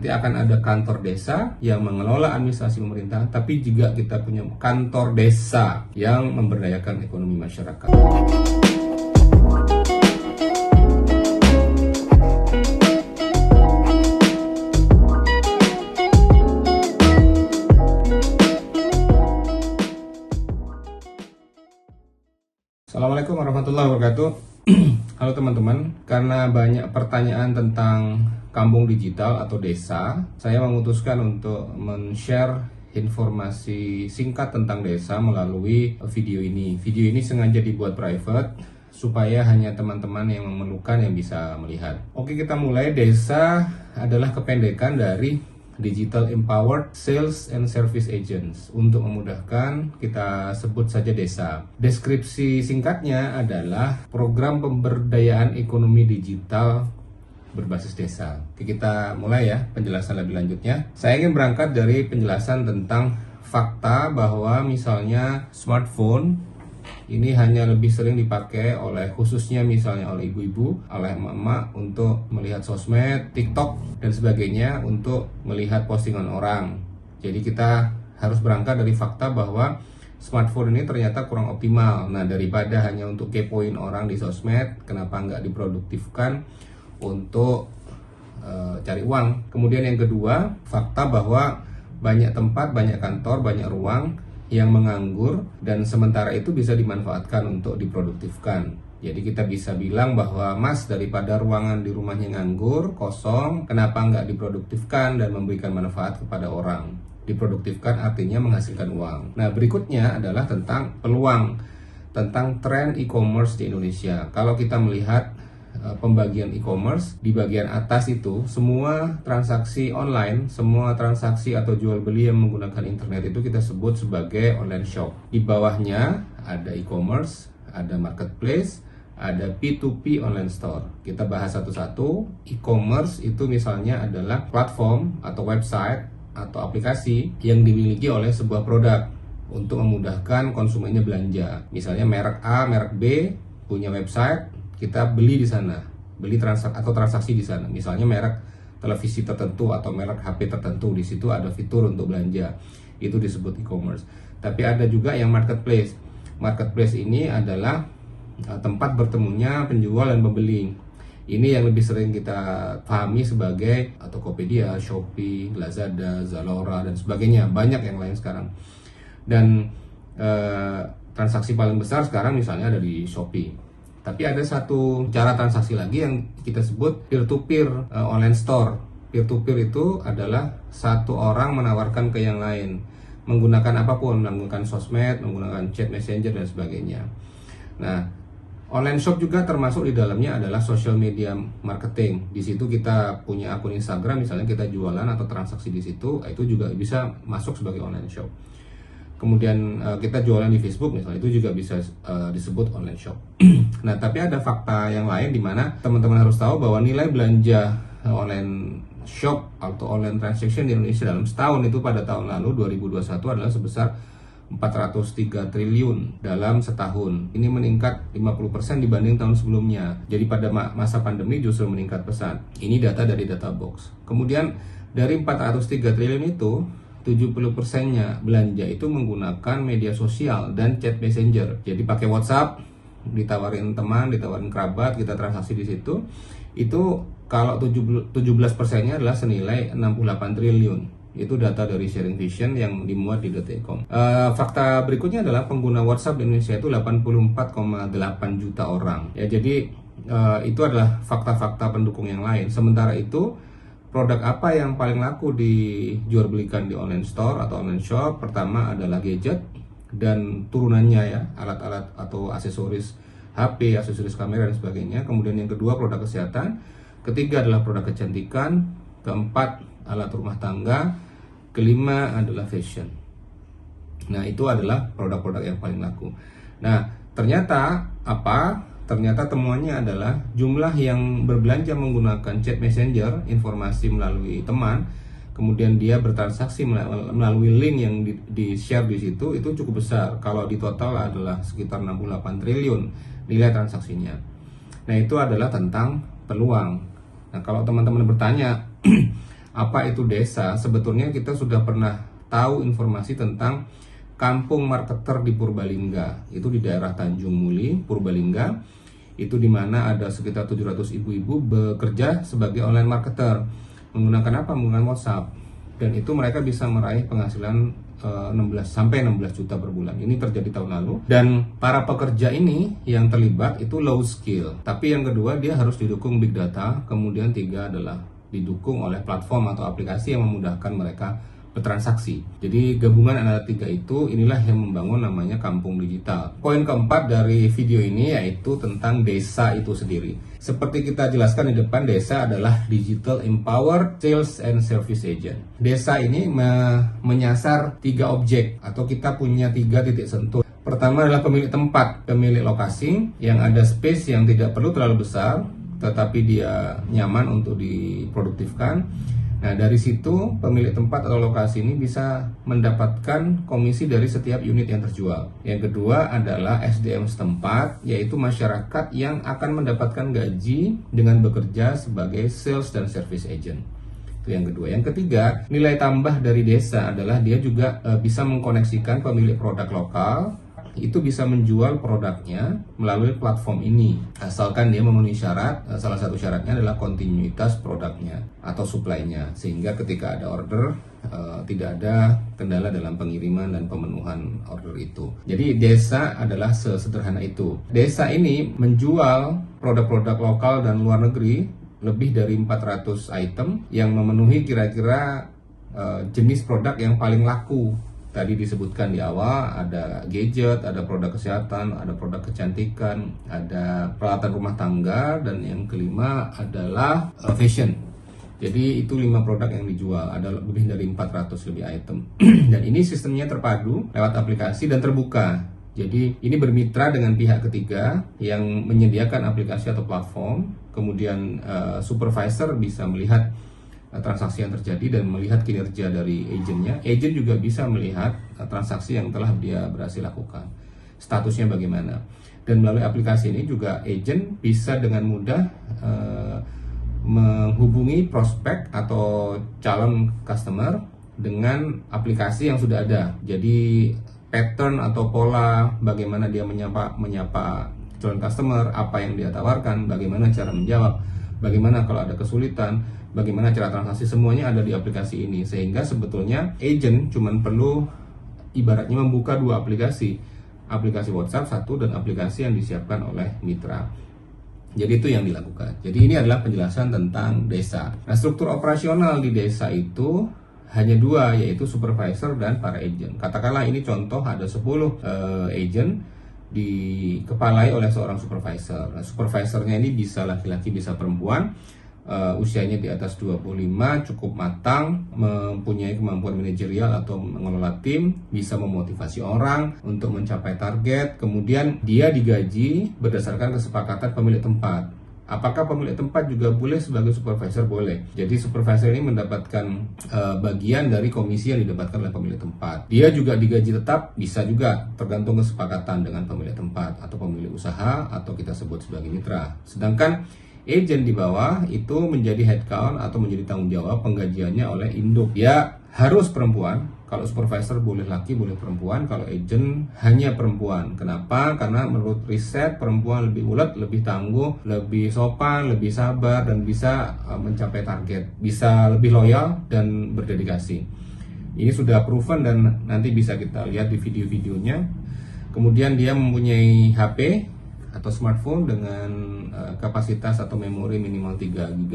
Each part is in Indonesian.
Nanti akan ada kantor desa yang mengelola administrasi pemerintahan, tapi juga kita punya kantor desa yang memberdayakan ekonomi masyarakat. Assalamualaikum warahmatullahi wabarakatuh. Halo teman-teman, karena banyak pertanyaan tentang kampung digital atau desa, saya memutuskan untuk men-share informasi singkat tentang desa melalui video ini. Video ini sengaja dibuat private supaya hanya teman-teman yang memerlukan yang bisa melihat. Oke, kita mulai. Desa adalah kependekan dari Digital Empowered Sales and Service Agents. Untuk memudahkan, kita sebut saja desa. Deskripsi singkatnya adalah program pemberdayaan ekonomi digital berbasis desa. Oke, kita mulai ya penjelasan lebih lanjutnya. Saya ingin berangkat dari penjelasan tentang fakta bahwa misalnya smartphone ini hanya lebih sering dipakai oleh, khususnya misalnya oleh ibu-ibu, oleh emak-emak untuk melihat sosmed, TikTok, dan sebagainya untuk melihat postingan orang. Jadi kita harus berangkat dari fakta bahwa smartphone ini ternyata kurang optimal. Nah, daripada hanya untuk kepoin orang di sosmed, kenapa nggak diproduktifkan untuk cari uang? Kemudian yang kedua, fakta bahwa banyak tempat, banyak kantor, banyak ruang yang menganggur dan sementara itu bisa dimanfaatkan untuk diproduktifkan. Jadi kita bisa bilang bahwa Mas, daripada ruangan di rumahnya nganggur, kosong, kenapa nggak diproduktifkan dan memberikan manfaat kepada orang? Diproduktifkan artinya menghasilkan uang. Nah, berikutnya adalah tentang peluang, tentang tren e-commerce di Indonesia. Kalau kita melihat pembagian e-commerce, di bagian atas itu semua transaksi online, semua transaksi atau jual beli yang menggunakan internet itu kita sebut sebagai online shop. Di bawahnya ada e-commerce, ada marketplace, ada P2P online store. Kita bahas satu-satu. E-commerce itu misalnya adalah platform atau website atau aplikasi yang dimiliki oleh sebuah produk untuk memudahkan konsumennya belanja. Misalnya merek A, merek B punya website, kita beli di sana, beli transaksi di sana. Misalnya merek televisi tertentu atau merek HP tertentu, di situ ada fitur untuk belanja. Itu disebut e-commerce. Tapi ada juga yang marketplace. Marketplace ini adalah tempat bertemunya penjual dan pembeli. Ini yang lebih sering kita pahami sebagai Tokopedia, Shopee, Lazada, Zalora, dan sebagainya. Banyak yang lain sekarang. Dan transaksi paling besar sekarang misalnya ada di Shopee. Tapi ada satu cara transaksi lagi yang kita sebut peer-to-peer online store. Peer-to-peer itu adalah satu orang menawarkan ke yang lain menggunakan apapun, menggunakan sosmed, menggunakan chat messenger dan sebagainya. Nah, online shop juga termasuk di dalamnya adalah social media marketing. Di situ kita punya akun Instagram, misalnya kita jualan atau transaksi di situ, itu juga bisa masuk sebagai online shop. Kemudian kita jualan di Facebook misalnya, itu juga bisa disebut online shop. Nah, tapi ada fakta yang lain di mana teman-teman harus tahu bahwa nilai belanja online shop atau online transaction di Indonesia dalam setahun itu pada tahun lalu 2021 adalah sebesar 403 triliun dalam setahun. Ini meningkat 50% dibanding tahun sebelumnya. Jadi pada masa pandemi justru meningkat pesat. Ini data dari Databox. Kemudian dari 403 triliun itu 70%-nya belanja itu menggunakan media sosial dan chat messenger. Jadi pakai WhatsApp, ditawarin teman, ditawarin kerabat, kita transaksi di situ. Itu kalau 17%-nya adalah senilai 68 triliun. Itu data dari Sharing Vision yang dimuat di detik.com. Fakta berikutnya adalah pengguna WhatsApp di Indonesia itu 84,8 juta orang. Ya, jadi itu adalah fakta-fakta pendukung yang lain. Sementara itu, produk apa yang paling laku dijual belikan di online store atau online shop? Pertama adalah gadget dan turunannya ya, alat-alat atau aksesoris HP, aksesoris kamera dan sebagainya. Kemudian yang kedua produk kesehatan, ketiga adalah produk kecantikan, keempat alat rumah tangga, kelima adalah fashion. Nah, itu adalah produk-produk yang paling laku. Nah, ternyata apa? Ternyata temuannya adalah jumlah yang berbelanja menggunakan chat messenger, informasi melalui teman, kemudian dia bertransaksi melalui link yang di-share di situ, itu cukup besar. Kalau di total adalah sekitar 68 triliun nilai transaksinya. Nah, itu adalah tentang peluang. Nah, kalau teman-teman bertanya, apa itu desa, sebetulnya kita sudah pernah tahu informasi tentang kampung marketer di Purbalingga. Itu di daerah Tanjung Muli, Purbalingga. Itu di mana ada sekitar 700 ibu-ibu bekerja sebagai online marketer. Menggunakan apa? Menggunakan WhatsApp. Dan itu mereka bisa meraih penghasilan 16 juta per bulan. Ini terjadi tahun lalu. Dan para pekerja ini yang terlibat itu low skill. Tapi yang kedua, dia harus didukung big data. Kemudian tiga adalah didukung oleh platform atau aplikasi yang memudahkan mereka bertransaksi. Jadi gabungan antara tiga itu, inilah yang membangun namanya kampung digital. Poin keempat dari video ini yaitu tentang desa itu sendiri. Seperti kita jelaskan di depan, desa adalah digital empowered sales and service agent. Desa ini menyasar tiga objek, atau kita punya tiga titik sentuh. Pertama adalah pemilik tempat, pemilik lokasi yang ada space yang tidak perlu terlalu besar, tetapi dia nyaman untuk diproduktifkan. Nah, dari situ pemilik tempat atau lokasi ini bisa mendapatkan komisi dari setiap unit yang terjual. Yang kedua adalah SDM setempat, yaitu masyarakat yang akan mendapatkan gaji dengan bekerja sebagai sales dan service agent. Itu yang kedua. Yang ketiga, nilai tambah dari desa adalah dia juga bisa mengkoneksikan pemilik produk lokal, itu bisa menjual produknya melalui platform ini, asalkan dia memenuhi syarat. Salah satu syaratnya adalah kontinuitas produknya atau supply-nya, sehingga ketika ada order tidak ada kendala dalam pengiriman dan pemenuhan order itu. Jadi desa adalah sesederhana itu. Desa ini menjual produk-produk lokal dan luar negeri lebih dari 400 item yang memenuhi kira-kira jenis produk yang paling laku. Tadi disebutkan di awal, ada gadget, ada produk kesehatan, ada produk kecantikan, ada peralatan rumah tangga, dan yang kelima adalah fashion. Jadi itu 5 produk yang dijual, ada lebih dari 400 lebih item. Dan ini sistemnya terpadu lewat aplikasi dan terbuka. Jadi ini bermitra dengan pihak ketiga yang menyediakan aplikasi atau platform. Kemudian supervisor bisa melihat transaksi yang terjadi dan melihat kinerja dari agentnya. Agent juga bisa melihat transaksi yang telah dia berhasil lakukan, statusnya bagaimana. Dan melalui aplikasi ini juga agent bisa dengan mudah menghubungi prospek atau calon customer dengan aplikasi yang sudah ada. Jadi pattern atau pola bagaimana dia menyapa calon customer, apa yang dia tawarkan, bagaimana cara menjawab, bagaimana kalau ada kesulitan, bagaimana cara transaksi, semuanya ada di aplikasi ini. Sehingga sebetulnya agent cuma perlu ibaratnya membuka 2 aplikasi WhatsApp satu dan aplikasi yang disiapkan oleh mitra. Jadi itu yang dilakukan. Jadi ini adalah penjelasan tentang desa. Nah, struktur operasional di desa itu hanya 2, yaitu supervisor dan para agent. Katakanlah ini contoh ada 10 agent dikepalai oleh seorang supervisor. Nah, supervisornya ini bisa laki-laki bisa perempuan. Usianya di atas 25, cukup matang, mempunyai kemampuan manajerial atau mengelola tim, bisa memotivasi orang untuk mencapai target. Kemudian dia digaji berdasarkan kesepakatan pemilik tempat. Apakah pemilik tempat juga boleh sebagai supervisor? Boleh. Jadi supervisor ini mendapatkan bagian dari komisi yang didapatkan oleh pemilik tempat. Dia juga digaji tetap, bisa juga tergantung kesepakatan dengan pemilik tempat atau pemilik usaha atau kita sebut sebagai mitra. Sedangkan agent di bawah itu menjadi headcount atau menjadi tanggung jawab penggajiannya oleh induk. Dia harus perempuan. Kalau supervisor boleh laki, boleh perempuan. Kalau agent hanya perempuan. Kenapa? Karena menurut riset perempuan lebih ulet, lebih tangguh, lebih sopan, lebih sabar, dan bisa mencapai target, bisa lebih loyal dan berdedikasi. Ini sudah proven dan nanti bisa kita lihat di video-videonya. Kemudian dia mempunyai HP atau smartphone dengan kapasitas atau memori minimal 3 GB.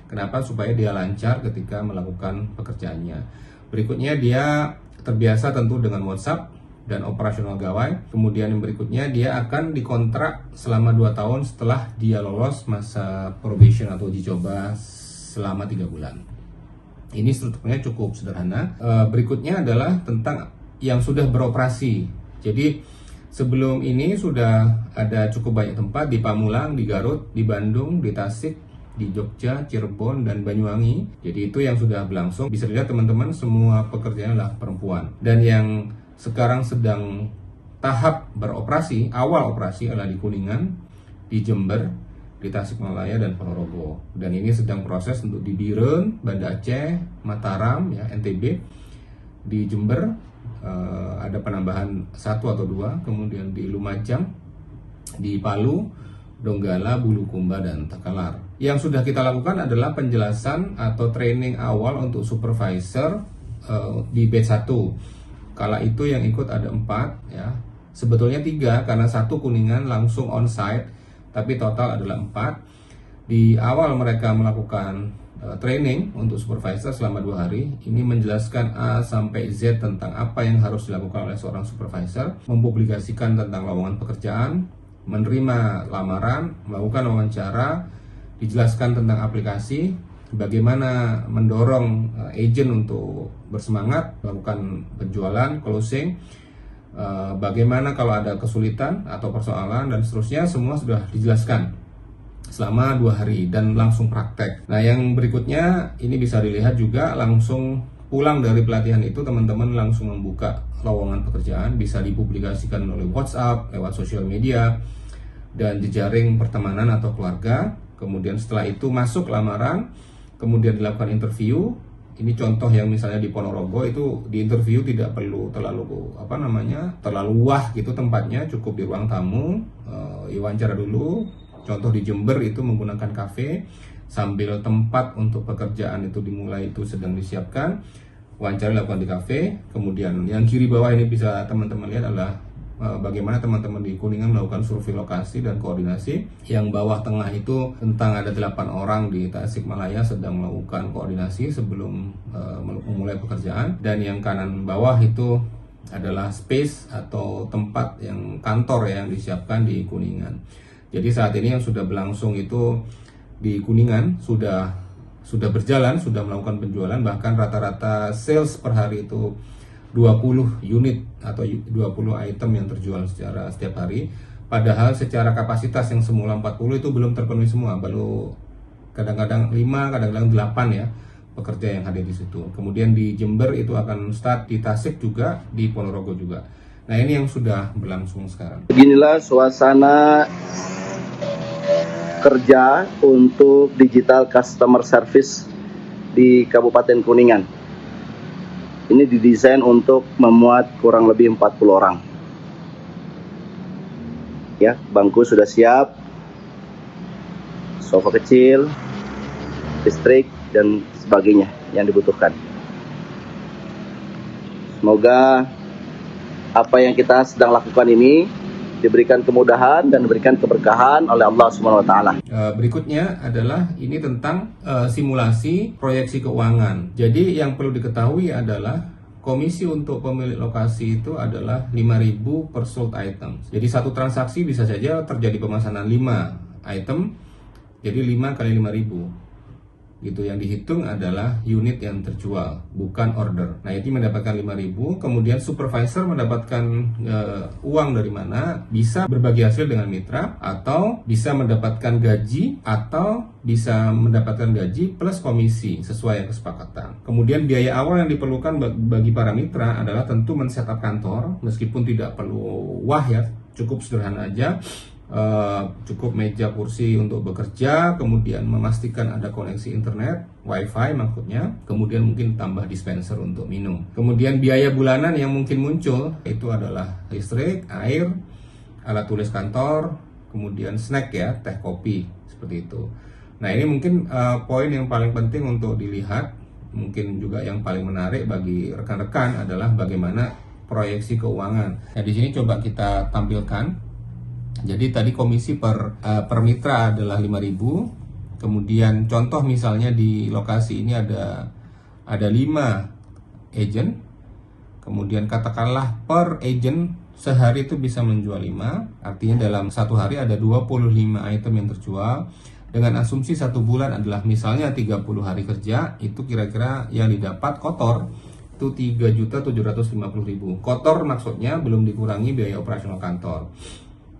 Kenapa? Supaya dia lancar ketika melakukan pekerjaannya. Berikutnya dia terbiasa tentu dengan WhatsApp dan operasional gawai. Kemudian yang berikutnya dia akan dikontrak selama 2 tahun setelah dia lolos masa probation atau uji coba selama 3 bulan. Ini strukturnya cukup sederhana. Berikutnya adalah tentang yang sudah beroperasi. Jadi sebelum ini sudah ada cukup banyak tempat di Pamulang, di Garut, di Bandung, di Tasik, di Jogja, Cirebon, dan Banyuwangi. Jadi itu yang sudah berlangsung. Bisa dilihat teman-teman, semua pekerjaan adalah perempuan. Dan yang sekarang sedang tahap beroperasi, awal operasi adalah di Kuningan, di Jember, di Tasikmalaya dan Ponorogo. Dan ini sedang proses untuk di Biren, Banda Aceh, Mataram, ya, NTB, di Jember ada penambahan 1 atau 2, kemudian di Lumajang, di Palu, Donggala, Bulukumba, dan Takalar. Yang sudah kita lakukan adalah penjelasan atau training awal untuk supervisor di batch 1. Kala itu yang ikut ada 4, ya. Sebetulnya 3 karena 1 Kuningan langsung on-site, tapi total adalah 4. Di awal mereka melakukan training untuk supervisor selama 2 hari. Ini menjelaskan A sampai Z tentang apa yang harus dilakukan oleh seorang supervisor, mempublikasikan tentang lowongan pekerjaan, menerima lamaran, melakukan wawancara, dijelaskan tentang aplikasi, bagaimana mendorong agent untuk bersemangat melakukan penjualan, closing, bagaimana kalau ada kesulitan atau persoalan, dan seterusnya. Semua sudah dijelaskan selama 2 hari dan langsung praktek. Nah, yang berikutnya ini bisa dilihat juga langsung pulang dari pelatihan itu, teman-teman langsung membuka lowongan pekerjaan, bisa dipublikasikan oleh WhatsApp, lewat sosial media, dan jejaring pertemanan atau keluarga. Kemudian setelah itu masuk lamaran, kemudian dilakukan interview. Ini contoh yang misalnya di Ponorogo itu di interview tidak perlu terlalu wah gitu tempatnya, cukup di ruang tamu, wawancara dulu. Contoh di Jember itu menggunakan kafe, sambil tempat untuk pekerjaan itu dimulai itu sedang disiapkan, wawancara dilakukan di kafe. Kemudian yang kiri bawah ini bisa teman-teman lihat adalah bagaimana teman-teman di Kuningan melakukan survei lokasi dan koordinasi. Yang bawah tengah itu tentang ada 8 orang di Tasikmalaya sedang melakukan koordinasi sebelum memulai pekerjaan. Dan yang kanan bawah itu adalah space atau tempat yang kantor yang disiapkan di Kuningan. Jadi saat ini yang sudah berlangsung itu di Kuningan sudah berjalan, sudah melakukan penjualan, bahkan rata-rata sales per hari itu 20 unit atau 20 item yang terjual secara setiap hari. Padahal secara kapasitas yang semula 40 itu belum terpenuhi semua, baru kadang-kadang 5, kadang-kadang 8 ya pekerja yang hadir di situ. Kemudian di Jember itu akan start, di Tasik juga, di Ponorogo juga. Nah, ini yang sudah berlangsung sekarang. Beginilah suasana kerja untuk digital customer service di Kabupaten Kuningan. Ini didesain untuk memuat kurang lebih 40 orang. Ya, bangku sudah siap, sofa kecil, listrik, dan sebagainya yang dibutuhkan. Semoga apa yang kita sedang lakukan ini diberikan kemudahan dan diberikan keberkahan oleh Allah Subhanahu wa taala. Berikutnya adalah ini tentang simulasi proyeksi keuangan. Jadi yang perlu diketahui adalah komisi untuk pemilik lokasi itu adalah 5.000 per sold item. Jadi satu transaksi bisa saja terjadi pemesanan 5 item, jadi 5 kali 5.000. Gitu, yang dihitung adalah unit yang terjual, bukan order. Nah, ini mendapatkan 5.000, kemudian supervisor mendapatkan uang dari mana? Bisa berbagi hasil dengan mitra, atau bisa mendapatkan gaji, atau bisa mendapatkan gaji plus komisi sesuai yang kesepakatan. Kemudian biaya awal yang diperlukan bagi para mitra adalah tentu men-setup kantor, meskipun tidak perlu wah ya, cukup sederhana aja. Cukup meja kursi untuk bekerja, kemudian memastikan ada koneksi internet, wifi maksudnya, kemudian mungkin tambah dispenser untuk minum. Kemudian biaya bulanan yang mungkin muncul itu adalah listrik, air, alat tulis kantor, kemudian snack ya, teh kopi, seperti itu. Nah, ini mungkin poin yang paling penting untuk dilihat, mungkin juga yang paling menarik bagi rekan-rekan adalah bagaimana proyeksi keuangan. Nah, di sini coba kita tampilkan. Jadi tadi komisi per mitra adalah 5.000. Kemudian contoh misalnya di lokasi ini ada 5 agent. Kemudian katakanlah per agent sehari itu bisa menjual 5. Artinya dalam satu hari ada 25 item yang terjual. Dengan asumsi 1 bulan adalah misalnya 30 hari kerja, itu kira-kira yang didapat kotor itu 3.750.000. Kotor maksudnya belum dikurangi biaya operasional kantor.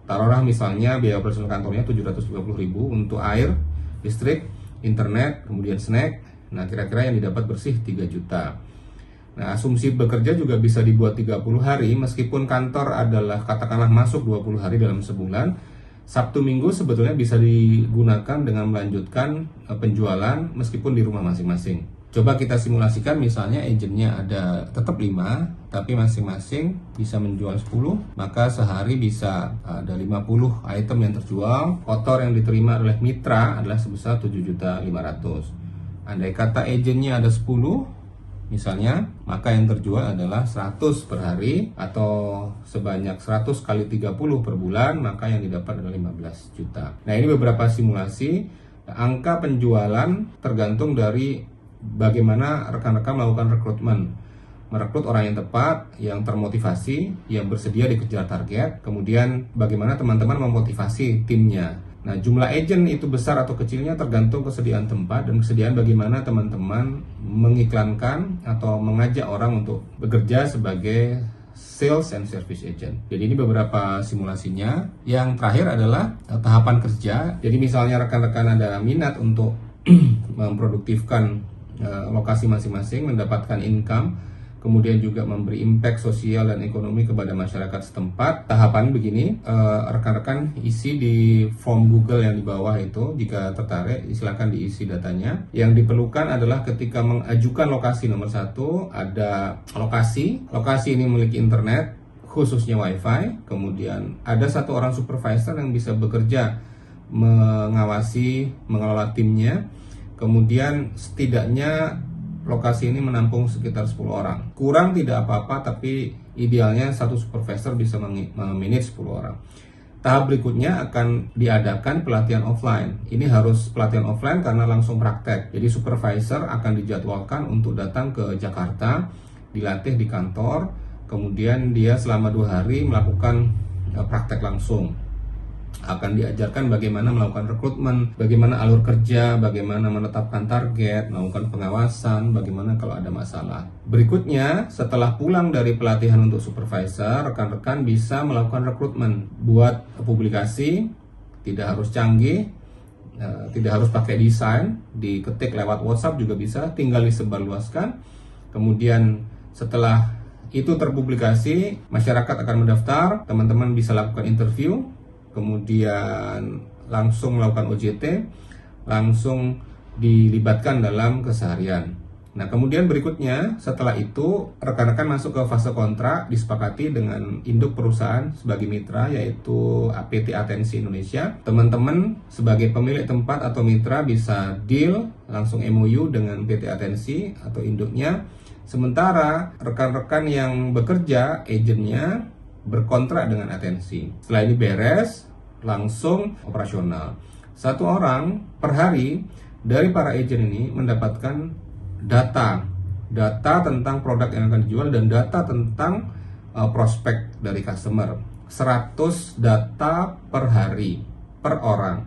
Taruhlah misalnya biaya operasional kantornya 750.000 untuk air, listrik, internet, kemudian snack. Nah, kira-kira yang didapat bersih 3 juta. Nah, asumsi bekerja juga bisa dibuat 30 hari, meskipun kantor adalah katakanlah masuk 20 hari dalam sebulan. Sabtu Minggu sebetulnya bisa digunakan dengan melanjutkan penjualan meskipun di rumah masing-masing. Coba kita simulasikan, misalnya agentnya ada tetap 5, tapi masing-masing bisa menjual 10, maka sehari bisa ada 50 item yang terjual. Kotor yang diterima oleh mitra adalah sebesar 7.500.000. Andai kata agentnya ada 10 misalnya, maka yang terjual adalah 100 per hari atau sebanyak 100 kali 30 per bulan, maka yang didapat adalah 15 juta. Nah, ini beberapa simulasi. Angka penjualan tergantung dari bagaimana rekan-rekan melakukan rekrutmen. Merekrut orang yang tepat, yang termotivasi, yang bersedia dikejar target, kemudian bagaimana teman-teman memotivasi timnya. Nah, jumlah agent itu besar atau kecilnya tergantung kesediaan tempat dan kesediaan bagaimana teman-teman mengiklankan atau mengajak orang untuk bekerja sebagai sales and service agent. Jadi ini beberapa simulasinya. Yang terakhir adalah tahapan kerja. Jadi misalnya rekan-rekan ada minat untuk memproduktifkan lokasi masing-masing, mendapatkan income, kemudian juga memberi impact sosial dan ekonomi kepada masyarakat setempat. Tahapan begini, rekan-rekan isi di form Google yang di bawah itu. Jika tertarik, silakan diisi datanya. Yang diperlukan adalah ketika mengajukan lokasi nomor 1, ada lokasi ini memiliki internet, khususnya wifi. Kemudian ada 1 orang supervisor yang bisa bekerja mengawasi, mengelola timnya. Kemudian setidaknya lokasi ini menampung sekitar 10 orang. Kurang tidak apa-apa, tapi idealnya 1 supervisor bisa memanage 10 orang. Tahap berikutnya akan diadakan pelatihan offline. Ini harus pelatihan offline karena langsung praktek. Jadi supervisor akan dijadwalkan untuk datang ke Jakarta, dilatih di kantor, kemudian dia selama 2 hari melakukan praktek langsung. Akan diajarkan bagaimana melakukan rekrutmen, bagaimana alur kerja, bagaimana menetapkan target, melakukan pengawasan, bagaimana kalau ada masalah. Berikutnya, setelah pulang dari pelatihan untuk supervisor, rekan-rekan bisa melakukan rekrutmen. Buat publikasi, tidak harus canggih, tidak harus pakai desain, diketik lewat WhatsApp juga bisa, tinggal disebarluaskan. Kemudian setelah itu terpublikasi, masyarakat akan mendaftar, teman-teman bisa lakukan interview, kemudian langsung melakukan OJT, langsung dilibatkan dalam keseharian. Nah, kemudian berikutnya setelah itu rekan-rekan masuk ke fase kontrak, disepakati dengan induk perusahaan sebagai mitra, yaitu PT Atensi Indonesia. Teman-teman sebagai pemilik tempat atau mitra bisa deal langsung MOU dengan PT Atensi atau induknya. Sementara rekan-rekan yang bekerja, agentnya, berkontrak dengan Atensi. Setelah ini beres, langsung operasional. 1 orang per hari dari para agen ini mendapatkan data tentang produk yang akan dijual dan data tentang prospek dari customer. 100 data per hari, per orang,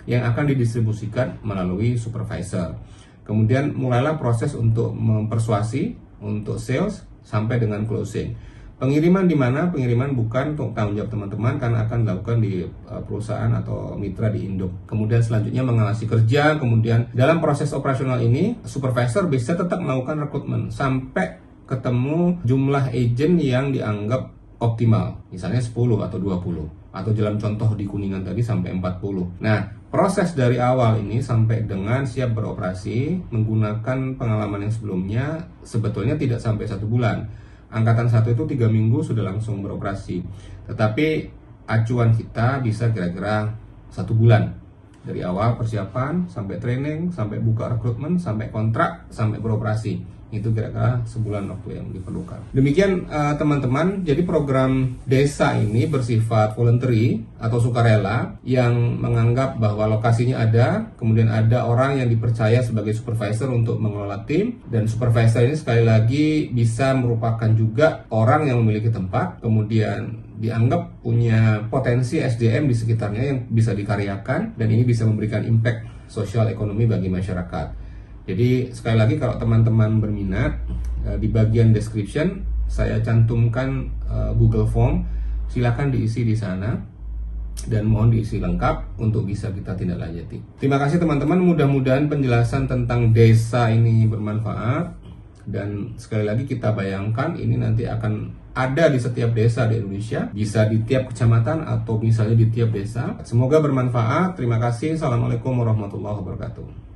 yang akan didistribusikan melalui supervisor. Kemudian mulailah proses untuk mempersuasi, untuk sales, sampai dengan closing. Pengiriman di mana? Pengiriman bukan untuk tanggung jawab teman-teman karena akan dilakukan di perusahaan atau mitra di induk. Kemudian selanjutnya mengawasi kerja. Kemudian dalam proses operasional ini, supervisor bisa tetap melakukan rekrutmen sampai ketemu jumlah agent yang dianggap optimal. Misalnya 10 atau 20. Atau dalam contoh di Kuningan tadi sampai 40. Nah, proses dari awal ini sampai dengan siap beroperasi menggunakan pengalaman yang sebelumnya sebetulnya tidak sampai 1 bulan. Angkatan 1 itu 3 minggu sudah langsung beroperasi. Tetapi acuan kita bisa kira-kira 1 bulan. Dari awal persiapan, sampai training, sampai buka rekrutmen, sampai kontrak, sampai beroperasi. Itu kira-kira sebulan waktu yang diperlukan. Demikian teman-teman, jadi program desa ini bersifat voluntary atau sukarela yang menganggap bahwa lokasinya ada, kemudian ada orang yang dipercaya sebagai supervisor untuk mengelola tim, dan supervisor ini sekali lagi bisa merupakan juga orang yang memiliki tempat, kemudian dianggap punya potensi SDM di sekitarnya yang bisa dikaryakan, dan ini bisa memberikan impact sosial ekonomi bagi masyarakat. Jadi sekali lagi kalau teman-teman berminat, di bagian description saya cantumkan Google Form, silakan diisi di sana dan mohon diisi lengkap untuk bisa kita tindak lanjuti. Terima kasih teman-teman, mudah-mudahan penjelasan tentang desa ini bermanfaat, dan sekali lagi kita bayangkan ini nanti akan ada di setiap desa di Indonesia, bisa di tiap kecamatan atau misalnya di tiap desa. Semoga bermanfaat. Terima kasih. Assalamualaikum warahmatullahi wabarakatuh.